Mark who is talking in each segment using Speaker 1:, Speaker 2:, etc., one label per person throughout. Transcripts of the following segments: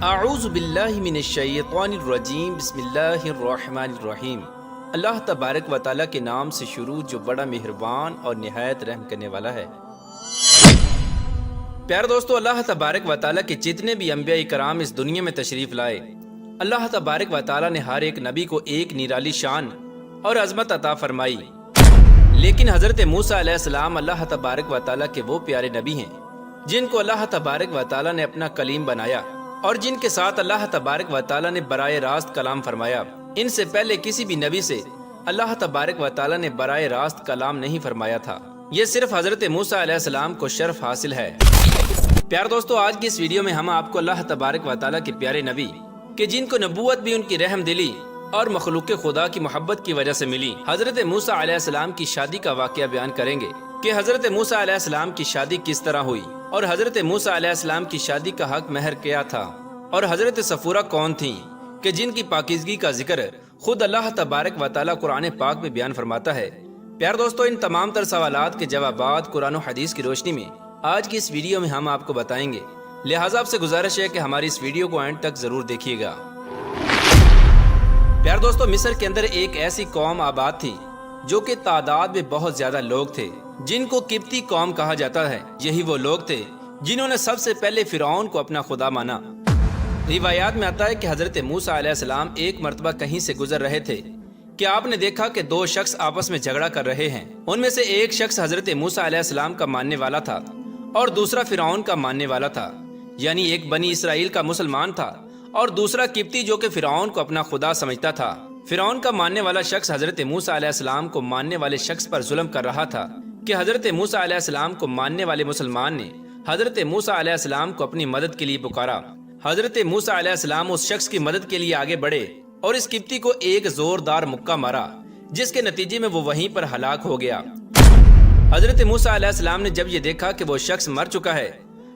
Speaker 1: اعوذ باللہ من الشیطان الرجیم بسم اللہ الرحمن الرحیم۔ اللہ تبارک و تعالیٰ کے نام سے شروع جو بڑا مہربان اور نہایت رحم کرنے والا ہے۔ پیارے دوستو، اللہ تبارک و تعالیٰ کے جتنے بھی انبیاء کرام اس دنیا میں تشریف لائے، اللہ تبارک و تعالیٰ نے ہر ایک نبی کو ایک نرالی شان اور عظمت عطا فرمائی، لیکن حضرت موسیٰ علیہ السلام اللہ تبارک و تعالیٰ کے وہ پیارے نبی ہیں جن کو اللہ تبارک و تعالیٰ نے اپنا کلیم بنایا اور جن کے ساتھ اللہ تبارک و تعالیٰ نے براہ راست کلام فرمایا۔ ان سے پہلے کسی بھی نبی سے اللہ تبارک و تعالیٰ نے براہ راست کلام نہیں فرمایا تھا۔ یہ صرف حضرت موسیٰ علیہ السلام کو شرف حاصل ہے۔ پیارے دوستو، آج کی اس ویڈیو میں ہم آپ کو اللہ تبارک و تعالیٰ کے پیارے نبی کہ جن کو نبوت بھی ان کی رحم دلی اور مخلوق خدا کی محبت کی وجہ سے ملی، حضرت موسیٰ علیہ السلام کی شادی کا واقعہ بیان کریں گے کہ حضرت موسیٰ علیہ السلام کی شادی کس طرح ہوئی اور حضرت موسیٰ علیہ السلام کی شادی کا حق مہر کیا تھا، اور حضرت صفورہ کون تھیں کہ جن کی پاکیزگی کا ذکر خود اللہ تبارک و تعالیٰ قرآن پاک میں بیان فرماتا ہے۔ پیارے دوستو، ان تمام تر سوالات کے جوابات قرآن و حدیث کی روشنی میں آج کی اس ویڈیو میں ہم آپ کو بتائیں گے، لہٰذا آپ سے گزارش ہے کہ ہماری اس ویڈیو کو اینڈ تک ضرور دیکھیے گا۔ پیارے دوستو، مصر کے اندر ایک ایسی قوم آباد تھی جو کہ تعداد میں بہت زیادہ لوگ تھے، جن کو قبطی قوم کہا جاتا ہے۔ یہی وہ لوگ تھے جنہوں نے سب سے پہلے فرعون کو اپنا خدا مانا۔ روایات میں آتا ہے کہ حضرت موسیٰ علیہ السلام ایک مرتبہ کہیں سے گزر رہے تھے کہ آپ نے دیکھا کہ دو شخص آپس میں جھگڑا کر رہے ہیں۔ ان میں سے ایک شخص حضرت موسیٰ علیہ السلام کا ماننے والا تھا اور دوسرا فرعون کا ماننے والا تھا، یعنی ایک بنی اسرائیل کا مسلمان تھا اور دوسرا قبطی جو کہ فرعون کو اپنا خدا سمجھتا تھا۔ فرعون کا ماننے والا شخص حضرت موسیٰ علیہ السلام کو ماننے والے شخص پر ظلم کر رہا تھا کہ حضرت موسیٰ علیہ السلام کو ماننے والے مسلمان نے حضرت موسیٰ علیہ السلام کو اپنی مدد کے لیے پکارا۔ حضرت موسیٰ علیہ السلام اس شخص کی مدد کے لیے آگے بڑھے اور اس قبطی کو ایک زوردار مکہ مارا، جس کے نتیجے میں وہ وہیں پر ہلاک ہو گیا۔ حضرت موسیٰ علیہ السلام نے جب یہ دیکھا کہ وہ شخص مر چکا ہے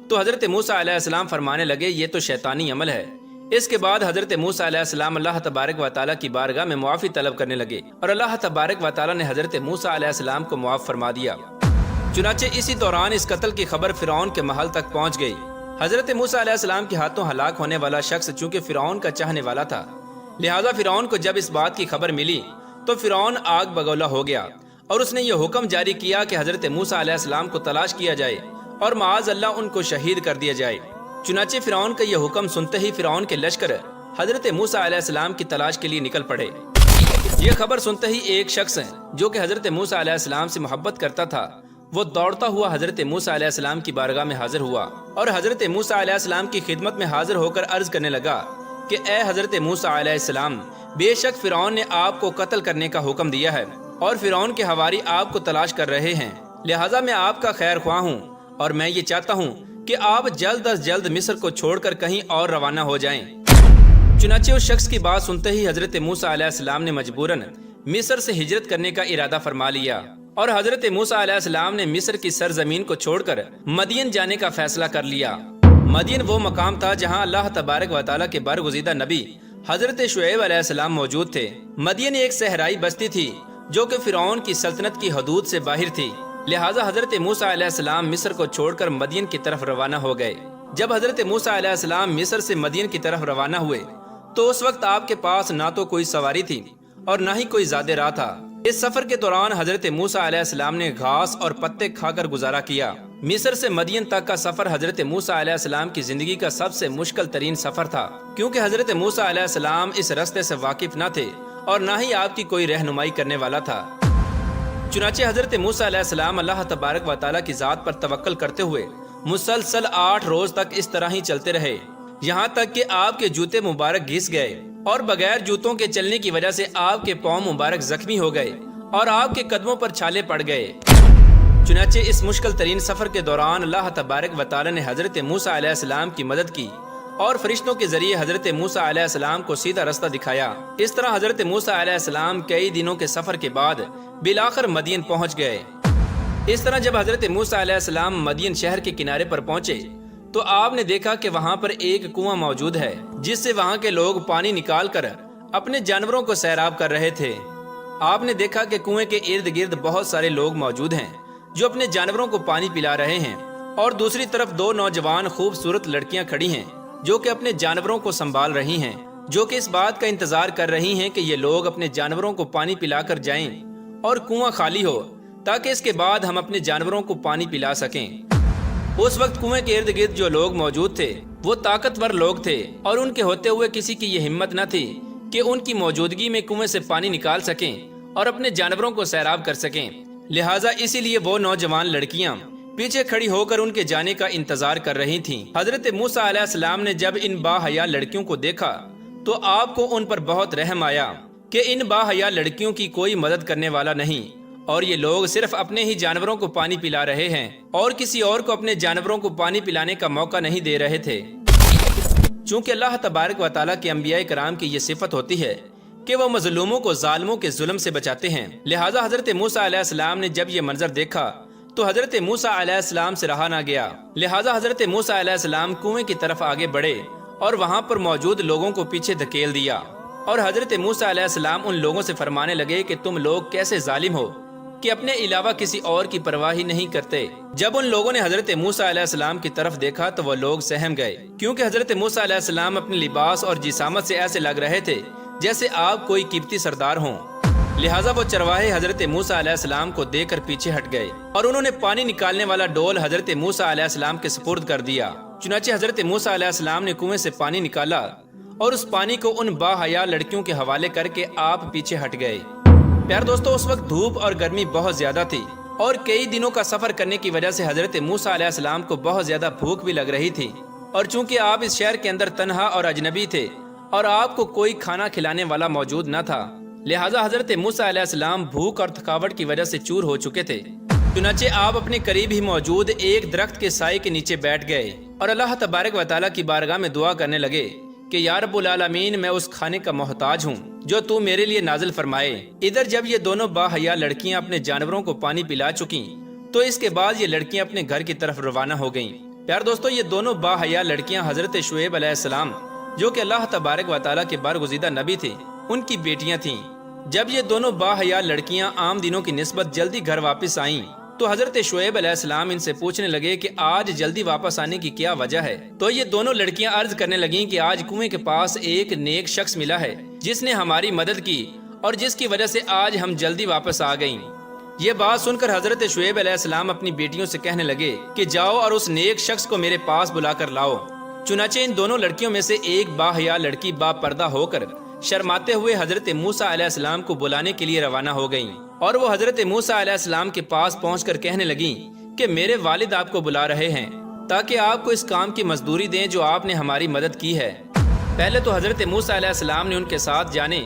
Speaker 1: تو حضرت موسیٰ علیہ السلام فرمانے لگے، یہ تو شیطانی عمل ہے۔ اس کے بعد حضرت موسیٰ علیہ السلام اللہ تبارک و تعالیٰ کی بارگاہ میں معافی طلب کرنے لگے اور اللہ تبارک و تعالیٰ نے حضرت موسیٰ علیہ السلام کو معاف فرما دیا۔ چنانچہ اسی دوران اس قتل کی خبر فرعون کے محل تک پہنچ گئی۔ حضرت موسیٰ علیہ السلام کے ہاتھوں ہلاک ہونے والا شخص چونکہ فرعون کا چاہنے والا تھا، لہذا فرعون کو جب اس بات کی خبر ملی تو فرعون آگ بگولا ہو گیا اور اس نے یہ حکم جاری کیا کہ حضرت موسیٰ علیہ السلام کو تلاش کیا جائے اور معاذ اللہ ان کو شہید کر دیا جائے۔ چنانچہ فرعون کا یہ حکم سنتے ہی فرعون کے لشکر حضرت موسیٰ علیہ السلام کی تلاش کے لیے نکل پڑے۔ یہ خبر سنتے ہی ایک شخص جو کہ حضرت موسیٰ علیہ السلام سے محبت کرتا تھا، وہ دوڑتا ہوا حضرت موسیٰ علیہ السلام کی بارگاہ میں حاضر ہوا اور حضرت موسیٰ علیہ السلام کی خدمت میں حاضر ہو کر عرض کرنے لگا کہ اے حضرت موسیٰ علیہ السلام، بے شک فرعون نے آپ کو قتل کرنے کا حکم دیا ہے اور فرعون کے حواری آپ کو تلاش کر رہے ہیں، لہٰذا میں آپ کا خیر خواہ ہوں اور میں یہ چاہتا ہوں کہ آپ جلد از جلد مصر کو چھوڑ کر کہیں اور روانہ ہو جائیں۔ چنانچہ اس شخص کی بات سنتے ہی حضرت موسیٰ علیہ السلام نے مجبوراً مصر سے ہجرت کرنے کا ارادہ فرما لیا اور حضرت موسیٰ علیہ السلام نے مصر کی سرزمین کو چھوڑ کر مدین جانے کا فیصلہ کر لیا۔ مدین وہ مقام تھا جہاں اللہ تبارک و تعالیٰ کے برگزیدہ نبی حضرت شعیب علیہ السلام موجود تھے۔ مدین ایک صحرائی بستی تھی جو کہ فرعون کی سلطنت کی حدود سے باہر تھی، لہٰذا حضرت موسیٰ علیہ السلام مصر کو چھوڑ کر مدین کی طرف روانہ ہو گئے۔ جب حضرت موسیٰ علیہ السلام مصر سے مدین کی طرف روانہ ہوئے تو اس وقت آپ کے پاس نہ تو کوئی سواری تھی اور نہ ہی کوئی زیادہ راہ تھا۔ اس سفر کے دوران حضرت موسیٰ علیہ السلام نے گھاس اور پتے کھا کر گزارا کیا۔ مصر سے مدین تک کا سفر حضرت موسیٰ علیہ السلام کی زندگی کا سب سے مشکل ترین سفر تھا، کیونکہ حضرت موسیٰ علیہ السلام اس راستے سے واقف نہ تھے اور نہ ہی آپ کی کوئی رہنمائی کرنے والا تھا۔ چنانچہ حضرت موسیٰ علیہ السلام اللہ تبارک و تعالیٰ کی ذات پر توکل کرتے ہوئے مسلسل 8 روز تک اس طرح ہی چلتے رہے، یہاں تک کہ آپ کے جوتے مبارک گھس گئے اور بغیر جوتوں کے چلنے کی وجہ سے آپ کے پاؤں مبارک زخمی ہو گئے اور آپ کے قدموں پر چھالے پڑ گئے۔ چنانچہ اس مشکل ترین سفر کے دوران اللہ تبارک و تعالیٰ نے حضرت موسیٰ علیہ السلام کی مدد کی اور فرشتوں کے ذریعے حضرت موسیٰ علیہ السلام کو سیدھا راستہ دکھایا۔ اس طرح حضرت موسیٰ علیہ السلام کئی دنوں کے سفر کے بعد بالآخر مدین پہنچ گئے۔ اس طرح جب حضرت موسیٰ علیہ السلام مدین شہر کے کنارے پر پہنچے تو آپ نے دیکھا کہ وہاں پر ایک کنواں موجود ہے جس سے وہاں کے لوگ پانی نکال کر اپنے جانوروں کو سیراب کر رہے تھے۔ آپ نے دیکھا کہ کنویں کے ارد گرد بہت سارے لوگ موجود ہیں جو اپنے جانوروں کو پانی پلا رہے ہیں اور دوسری طرف 2 نوجوان خوبصورت لڑکیاں کھڑی ہیں جو کہ اپنے جانوروں کو سنبھال رہی ہیں، جو کہ اس بات کا انتظار کر رہی ہیں کہ یہ لوگ اپنے جانوروں کو پانی پلا کر جائیں اور کنواں خالی ہو تاکہ اس کے بعد ہم اپنے جانوروں کو پانی پلا سکیں۔ اس وقت کنویں کے ارد گرد جو لوگ موجود تھے وہ طاقتور لوگ تھے اور ان کے ہوتے ہوئے کسی کی یہ ہمت نہ تھی کہ ان کی موجودگی میں کنویں سے پانی نکال سکیں اور اپنے جانوروں کو سیراب کر سکیں۔ لہٰذا اسی لیے وہ نوجوان لڑکیاں پیچھے کھڑی ہو کر ان کے جانے کا انتظار کر رہی تھیں۔ حضرت موسیٰ علیہ السلام نے جب ان باحیا لڑکیوں کو دیکھا تو آپ کو ان پر بہت رحم آیا کہ ان باحیا لڑکیوں کی کوئی مدد کرنے والا نہیں اور یہ لوگ صرف اپنے ہی جانوروں کو پانی پلا رہے ہیں اور کسی اور کو اپنے جانوروں کو پانی پلانے کا موقع نہیں دے رہے تھے۔ چونکہ اللہ تبارک و تعالیٰ کے انبیاء کرام کی یہ صفت ہوتی ہے کہ وہ مظلوموں کو ظالموں کے ظلم سے بچاتے ہیں، لہٰذا حضرت موسیٰ علیہ السلام نے جب یہ منظر دیکھا تو حضرت موسیٰ علیہ السلام سے رہا نہ گیا، لہٰذا حضرت موسیٰ علیہ السلام کنویں کی طرف آگے بڑھے اور وہاں پر موجود لوگوں کو پیچھے دھکیل دیا اور حضرت موسیٰ علیہ السلام ان لوگوں سے فرمانے لگے کہ تم لوگ کیسے ظالم ہو کہ اپنے علاوہ کسی اور کی پرواہ ہی نہیں کرتے۔ جب ان لوگوں نے حضرت موسیٰ علیہ السلام کی طرف دیکھا تو وہ لوگ سہم گئے، کیونکہ حضرت موسیٰ علیہ السلام اپنے لباس اور جسامت سے ایسے لگ رہے تھے جیسے آپ کوئی قبطی سردار ہوں، لہٰذا وہ چرواہے حضرت موسیٰ علیہ السلام کو دیکھ کر پیچھے ہٹ گئے اور انہوں نے پانی نکالنے والا ڈول حضرت موسیٰ علیہ السلام کے سپرد کر دیا۔ چنانچہ حضرت موسیٰ علیہ السلام نے کنویں سے پانی نکالا اور اس پانی کو ان باحیا لڑکیوں کے حوالے کر کے آپ پیچھے ہٹ گئے۔ پیار دوستو، اس وقت دھوپ اور گرمی بہت زیادہ تھی اور کئی دنوں کا سفر کرنے کی وجہ سے حضرت موسیٰ علیہ السلام کو بہت زیادہ بھوک بھی لگ رہی تھی، اور چونکہ آپ اس شہر کے اندر تنہا اور اجنبی تھے اور آپ کو کوئی کھانا کھلانے والا موجود نہ تھا، لہٰذا حضرت موسیٰ علیہ السلام بھوک اور تھکاوٹ کی وجہ سے چور ہو چکے تھے۔ چنانچہ آپ اپنے قریب ہی موجود ایک درخت کے سائے کے نیچے بیٹھ گئے اور اللہ تبارک و تعالیٰ کی بارگاہ میں دعا کرنے لگے کہ یا رب العالمین، میں اس کھانے کا محتاج ہوں جو تو میرے لیے نازل فرمائے۔ ادھر جب یہ دونوں باحیا لڑکیاں اپنے جانوروں کو پانی پلا چکیں تو اس کے بعد یہ لڑکیاں اپنے گھر کی طرف روانہ ہو گئیں۔ پیار دوستو، یہ دونوں باحیا لڑکیاں حضرت شعیب علیہ السلام جو کہ اللہ تبارک و تعالیٰ کے برگزیدہ نبی تھے ان کی بیٹیاں تھیں۔ جب یہ دونوں باحیا لڑکیاں عام دنوں کی نسبت جلدی گھر واپس آئیں تو حضرت شعیب علیہ السلام ان سے پوچھنے لگے کہ آج جلدی واپس آنے کی کیا وجہ ہے؟ تو یہ دونوں لڑکیاں عرض کرنے لگیں کہ آج کنویں کے پاس ایک نیک شخص ملا ہے جس نے ہماری مدد کی اور جس کی وجہ سے آج ہم جلدی واپس آ گئیں۔ یہ بات سن کر حضرت شعیب علیہ السلام اپنی بیٹیوں سے کہنے لگے کہ جاؤ اور اس نیک شخص کو میرے پاس بلا کر لاؤ۔ چنانچہ ان دونوں لڑکیوں میں سے ایک باحیا لڑکی با پردہ ہو کر شرماتے ہوئے حضرت موسیٰ علیہ السلام کو بلانے کے لیے روانہ ہو گئیں اور وہ حضرت موسیٰ علیہ السلام کے پاس پہنچ کر کہنے لگیں کہ میرے والد آپ کو بلا رہے ہیں تاکہ آپ کو اس کام کی مزدوری دیں جو آپ نے ہماری مدد کی ہے۔ پہلے تو حضرت موسیٰ علیہ السلام نے ان کے ساتھ جانے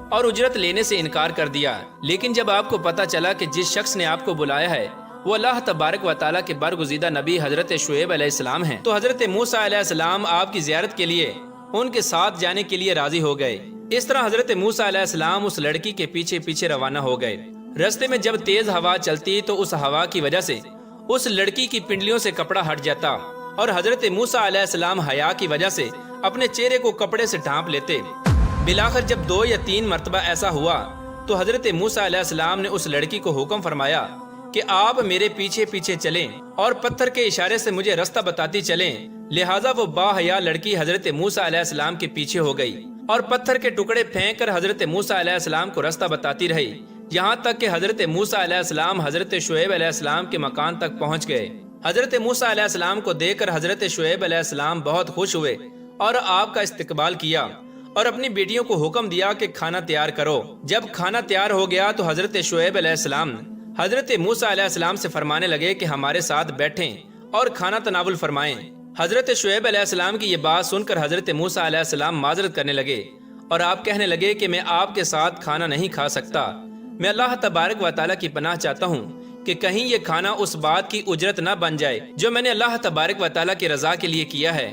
Speaker 1: اور اجرت لینے سے انکار کر دیا، لیکن جب آپ کو پتہ چلا کہ جس شخص نے آپ کو بلایا ہے وہ اللہ تبارک و تعالیٰ کے برگزیدہ نبی حضرت شعیب علیہ السلام ہیں، تو حضرت موسیٰ علیہ السلام آپ کی زیارت کے لیے ان کے ساتھ جانے کے لیے راضی ہو گئے۔ اس طرح حضرت موسیٰ علیہ السلام اس لڑکی کے پیچھے پیچھے روانہ ہو گئے۔ رستے میں جب تیز ہوا چلتی تو اس ہوا کی وجہ سے اس لڑکی کی پنڈلیوں سے کپڑا ہٹ جاتا اور حضرت موسیٰ علیہ السلام حیا کی وجہ سے اپنے چہرے کو کپڑے سے ڈھانپ لیتے۔ بلاخر جب 2 یا 3 مرتبہ ایسا ہوا تو حضرت موسیٰ علیہ السلام نے اس لڑکی کو حکم فرمایا کہ آپ میرے پیچھے پیچھے چلیں اور پتھر کے اشارے سے مجھے رستہ بتاتی چلیں۔ لہٰذا وہ باحیا لڑکی حضرت موسیٰ علیہ السلام کے پیچھے ہو گئی اور پتھر کے ٹکڑے پھینک کر حضرت موسیٰ علیہ السلام کو رستہ بتاتی رہی، یہاں تک کہ حضرت موسیٰ علیہ السلام حضرت شعیب علیہ السلام کے مکان تک پہنچ گئے۔ حضرت موسیٰ علیہ السلام کو دیکھ کر حضرت شعیب علیہ السلام بہت خوش ہوئے اور آپ کا استقبال کیا اور اپنی بیٹیوں کو حکم دیا کہ کھانا تیار کرو۔ جب کھانا تیار ہو گیا تو حضرت شعیب علیہ السلام حضرت موسیٰ علیہ السلام سے فرمانے لگے کہ ہمارے ساتھ بیٹھیں اور کھانا تناول فرمائیں۔ حضرت شعیب علیہ السلام کی یہ بات سن کر حضرت موسیٰ علیہ السلام معذرت کرنے لگے اور آپ کہنے لگے کہ میں آپ کے ساتھ کھانا نہیں کھا سکتا، میں اللہ تبارک و تعالیٰ کی پناہ چاہتا ہوں کہ کہیں یہ کھانا اس بات کی اجرت نہ بن جائے جو میں نے اللہ تبارک و تعالیٰ کی رضا کے لیے کیا ہے۔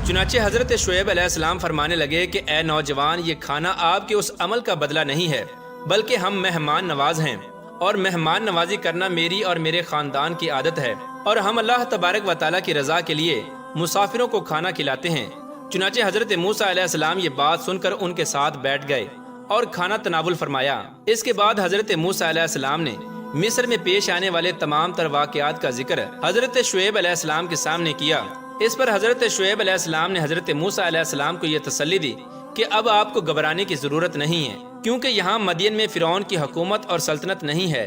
Speaker 1: چنانچہ حضرت شعیب علیہ السلام فرمانے لگے کہ اے نوجوان، یہ کھانا آپ کے اس عمل کا بدلہ نہیں ہے بلکہ ہم مہمان نواز ہیں اور مہمان نوازی کرنا میری اور میرے خاندان کی عادت ہے، اور ہم اللہ تبارک و تعالیٰ کی رضا کے لیے مسافروں کو کھانا کھلاتے ہیں۔ چنانچہ حضرت موسیٰ علیہ السلام یہ بات سن کر ان کے ساتھ بیٹھ گئے اور کھانا تناول فرمایا۔ اس کے بعد حضرت موسیٰ علیہ السلام نے مصر میں پیش آنے والے تمام تر واقعات کا ذکر حضرت شعیب علیہ السلام کے سامنے کیا اس پر حضرت شعیب علیہ السلام نے حضرت موسیٰ علیہ السلام کو یہ تسلی دی کہ اب آپ کو گھبرانے کی ضرورت نہیں ہے، کیونکہ یہاں مدین میں فرعون کی حکومت اور سلطنت نہیں ہے۔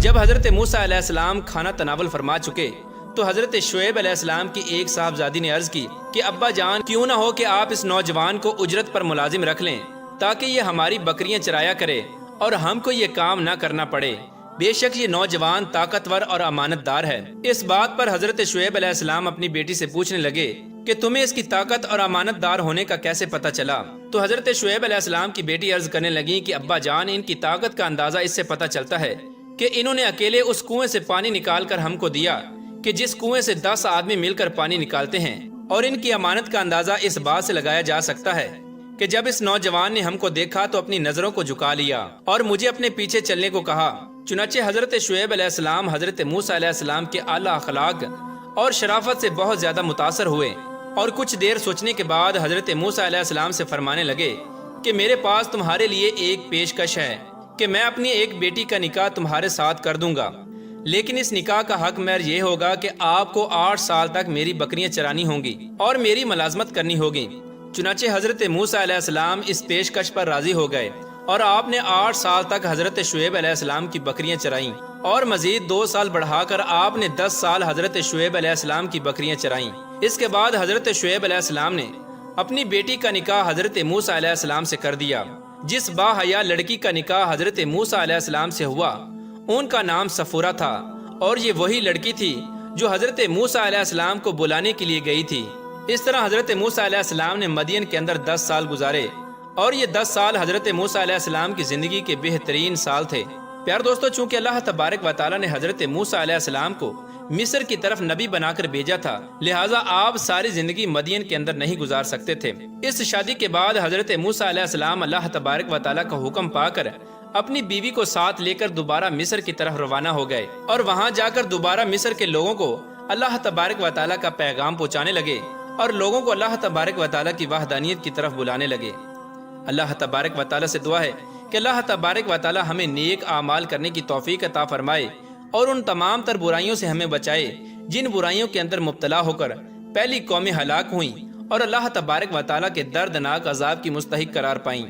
Speaker 1: جب حضرت موسیٰ علیہ السلام کھانا تناول فرما چکے تو حضرت شعیب علیہ السلام کی ایک صاحبزادی نے عرض کی کہ ابا جان، کیوں نہ ہو کہ آپ اس نوجوان کو اجرت پر ملازم رکھ لیں تاکہ یہ ہماری بکریاں چرایا کرے اور ہم کو یہ کام نہ کرنا پڑے۔ بے شک یہ نوجوان طاقتور اور امانت دار ہے۔ اس بات پر حضرت شعیب علیہ السلام اپنی بیٹی سے پوچھنے لگے کہ تمہیں اس کی طاقت اور امانت دار ہونے کا کیسے پتہ چلا؟ تو حضرت شعیب علیہ السلام کی بیٹی عرض کرنے لگی کہ ابا جان، ان کی طاقت کا اندازہ اس سے پتہ چلتا ہے کہ انہوں نے اکیلے اس کنویں سے پانی نکال کر ہم کو دیا کہ جس کنویں سے 10 آدمی مل کر پانی نکالتے ہیں، اور ان کی امانت کا اندازہ اس بات سے لگایا جا سکتا ہے کہ جب اس نوجوان نے ہم کو دیکھا تو اپنی نظروں کو جھکا لیا اور مجھے اپنے پیچھے چلنے کو کہا۔ چنانچہ حضرت شعیب علیہ السلام حضرت موسیٰ علیہ السلام کے اعلیٰ اخلاق اور شرافت سے بہت زیادہ متاثر ہوئے، اور کچھ دیر سوچنے کے بعد حضرت موسیٰ علیہ السلام سے فرمانے لگے کہ میرے پاس تمہارے لیے ایک پیشکش ہے کہ میں اپنی ایک بیٹی کا نکاح تمہارے ساتھ کر دوں گا، لیکن اس نکاح کا حق مہر یہ ہوگا کہ آپ کو 8 سال تک میری بکریاں چرانی ہوں گی اور میری ملازمت کرنی ہوگی۔ چنانچہ حضرت موسیٰ علیہ السلام اس پیشکش پر راضی ہو گئے اور آپ نے 8 سال تک حضرت شعیب علیہ السلام کی بکریاں چرائیں، اور مزید 2 سال بڑھا کر آپ نے 10 سال حضرت شعیب علیہ السلام کی بکریاں چرائیں۔ اس کے بعد حضرت شعیب علیہ السلام نے اپنی بیٹی کا نکاح حضرت موسیٰ علیہ السلام سے کر دیا۔ جس با حیا لڑکی کا نکاح حضرت موسیٰ علیہ السلام سے ہوا ان کا نام صفورہ تھا، اور یہ وہی لڑکی تھی جو حضرت موسیٰ علیہ السلام کو بلانے کے لیے گئی تھی۔ اس طرح حضرت موسیٰ علیہ السلام نے مدین کے اندر 10 سال گزارے، اور یہ 10 سال حضرت موسیٰ علیہ السلام کی زندگی کے بہترین سال تھے۔ پیار دوستو، چونکہ اللہ تبارک و تعالیٰ نے حضرت موسیٰ علیہ السلام کو مصر کی طرف نبی بنا کر بھیجا تھا، لہٰذا آپ ساری زندگی مدین کے اندر نہیں گزار سکتے تھے۔ اس شادی کے بعد حضرت موسیٰ علیہ السلام اللہ تبارک و تعالیٰ کا حکم پا کر اپنی بیوی کو ساتھ لے کر دوبارہ مصر کی طرف روانہ ہو گئے، اور وہاں جا کر دوبارہ مصر کے لوگوں کو اللہ تبارک و تعالیٰ کا پیغام پہنچانے لگے اور لوگوں کو اللہ تبارک و تعالیٰ کی وحدانیت کی طرف بلانے لگے۔ اللہ تبارک و تعالیٰ سے دعا ہے کہ اللہ تبارک و تعالیٰ ہمیں نیک اعمال کرنے کی توفیق عطا فرمائے اور ان تمام تر برائیوں سے ہمیں بچائے جن برائیوں کے اندر مبتلا ہو کر پہلی قومیں ہلاک ہوئیں اور اللہ تبارک و تعالیٰ کے دردناک عذاب کی مستحق قرار پائیں۔